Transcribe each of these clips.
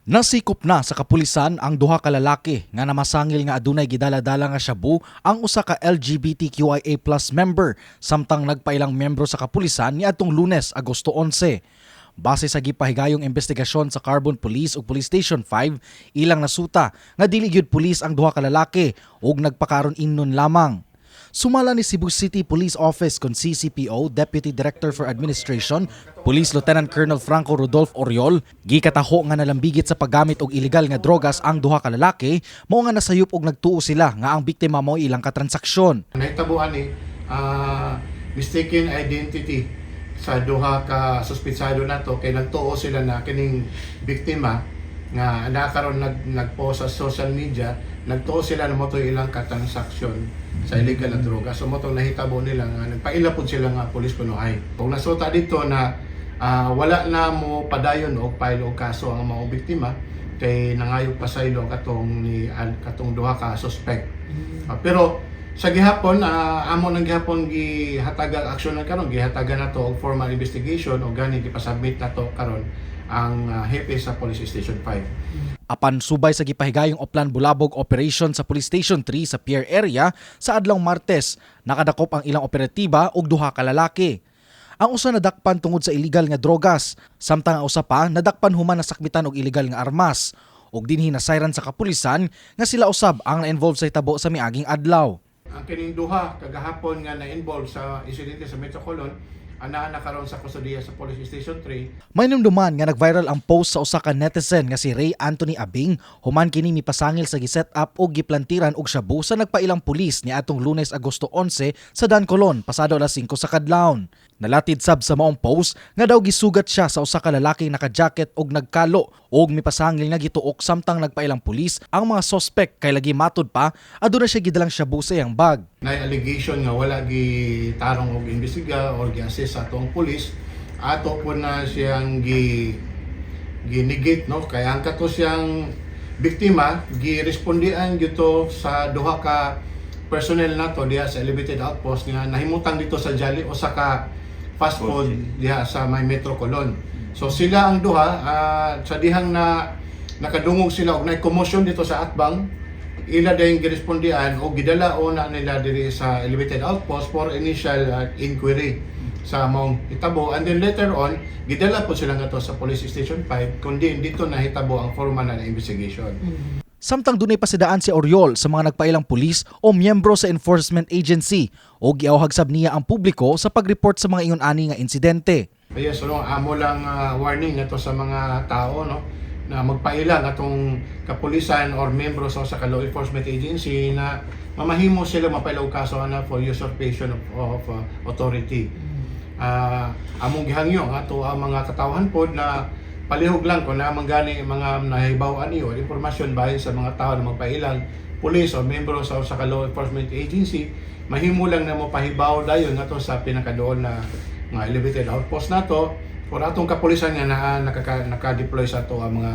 Nasikop na sa kapulisan ang duha ka lalaki nga namasangil nga adunay gidala-dala nga shabu ang usa ka LGBTQIA+ member samtang nagpailang miyembro sa kapulisan niadtong Lunes, Agosto 11. Base sa gipahigayong investigasyon sa Carbon Police ug Police Station 5, ilang nasuta nga dili gyud pulis ang duha ka lalaki ug nagpakaron innon lamang. Sumala ni Cebu City Police Office kon CCPO Deputy Director for Administration, Police Lieutenant Colonel Franco Rodolfo Oriol, gikataho nga nalambigit sa paggamit og illegal nga drogas ang duha ka lalaki, mao nga nasayop og nagtuo sila nga ang biktima mao ilang katransaksyon. Nahitabuan ni mistaken identity sa duha ka suspitsado nato kay nagtuo sila na kining biktima nga nakaron nagpost sa social media, nagtuo sila na mo ilang katransaksyon sa illegal na droga. So mo nahitabo nila nga nagpaila pud sila nga pulis kuno ay. Kung nasuta dito na wala na mo padayon og file og kaso ang mga biktima kay nangayog pasaylo katong duha ka suspect. Pero sa gihapon amo nang gihapon gihatagan aksyon na karon, gihatagan nato og formal investigation o gani gipasubmit nato karon ang hepe sa Police Station 5. Apan subay sa gipahigayong Oplan Bulabog operation sa Police Station 3 sa Pier area sa adlawng Martes, nakadakop ang ilang operatiba og duha ka lalaki. Ang usa nadakpan tungod sa illegal nga drogas, samtang ang usa pa nadakpan human nasakmitan og illegal nga armas. Og dinhi nasayran sa kapulisan nga sila usab ang na-involve sa hitabo sa miaging adlaw. Ang kining duha kagahapon nga na-involve sa insidente sa Metro Colon ana karon sa kustudiya sa Police Station 3. May numduman nga nag-viral ang post sa usa ka netizen nga si Ray Anthony Abing, human kini mipasangil sa giset up og giplantiran og shabu sa nagpailang pulis ni atong Lunes, Agosto 11 sa Dan Colon pasado alas 5 sa kadlawon. Nalatid sab sa maong post nga daw gisugat siya sa usa ka lalaking naka-jacket og nagkalo og mipasangil nga gituok samtang nagpailang pulis ang mga suspect kay lagi matud pa aduna siya gidalang shabu sa iyang bag. Nay allegation nga wala gitarong og imbestiga or gi-assist sa atong pulis, ato po na siyang ginigate no kay ang kato siyang biktima girespondian gito sa duha ka personnel nato diha sa elevated outpost nga nahimutang dito sa Jolly o sa ka fast food diha sa may Metro Colon. So sila ang duha sa dihang na nakadungog sila og nay commotion dito sa Atbang, ila dayong girespondian o gidala una nila diri sa elevated outpost for initial inquiry sa mong hitabo, and then later on gidala po sila nga to sa Police Station 5 kundi dito na hitabo ang formal na investigation. Samtang dunay pasidaan si Oriol sa mga nagpailang pulis o miyembro sa enforcement agency o giawhag sab niya ang publiko sa pag-report sa mga ingon-ani nga insidente. Yes, so amo lang warning nato sa mga tao no na magpaila atong kapulisan or miyembro sa law enforcement agency na mamahimo sila mapaila og kaso na for usurpation of authority. Among gihangyo ato ang mga katawhan pod na palihog lang kung naman gani mga nahibawan niyo impormasyon bahin sa mga tao na magpailang pulis o miyembro sa law enforcement agency, mahimo lang na mo pahibaw dayon nato sa pinakadoon na nga elevated outpost nato for atong kapulisan nga naka-deploy sa ato ang mga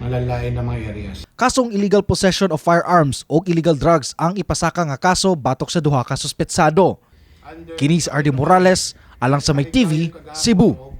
lalain na mga areas. Kasong illegal possession of firearms o illegal drugs ang ipasaka nga kaso batok sa duha ka suspetsado. Kini si RD Morales, alang sa May TV, Cebu.